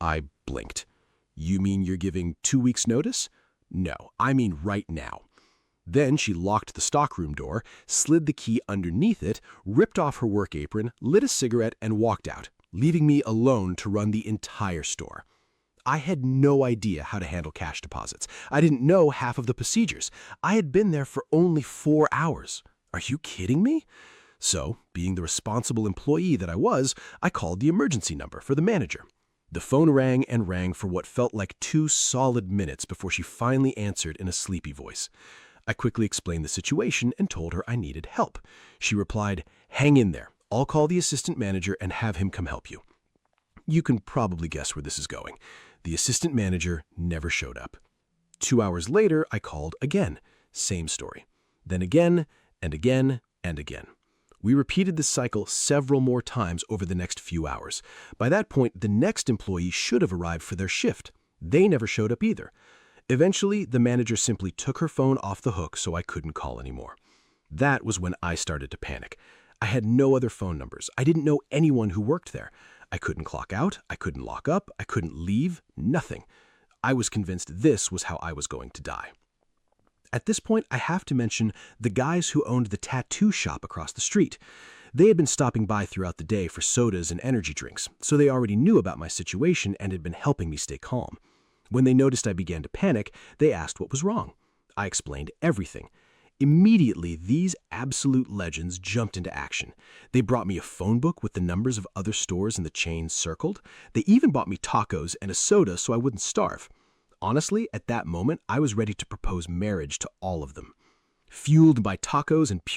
I blinked. You mean you're giving 2 weeks' notice? No, I mean right now. Then she locked the stockroom door, slid the key underneath it, ripped off her work apron, lit a cigarette, and walked out, leaving me alone to run the entire store. I had no idea how to handle cash deposits. I didn't know half of the procedures. I had been there for only 4 hours. Are you kidding me? So, being the responsible employee that I was, I called the emergency number for the manager. The phone rang and rang for what felt like 2 solid minutes before she finally answered in a sleepy voice. I quickly explained the situation and told her I needed help. She replied, "Hang in there. I'll call the assistant manager and have him come help you." You can probably guess where this is going. The assistant manager never showed up. 2 hours later, I called again. Same story. Then again, and again, and again. We repeated this cycle several more times over the next few hours. By that point, the next employee should have arrived for their shift. They never showed up either. Eventually, the manager simply took her phone off the hook so I couldn't call anymore. That was when I started to panic. I had no other phone numbers. I didn't know anyone who worked there. I couldn't clock out, I couldn't lock up, I couldn't leave, nothing. I was convinced this was how I was going to die. At this point, I have to mention the guys who owned the tattoo shop across the street. They had been stopping by throughout the day for sodas and energy drinks, so they already knew about my situation and had been helping me stay calm. When they noticed I began to panic, they asked what was wrong. I explained everything. Immediately, these absolute legends jumped into action. They brought me a phone book with the numbers of other stores in the chain circled. They even bought me tacos and a soda so I wouldn't starve. Honestly, at that moment, I was ready to propose marriage to all of them. Fueled by tacos and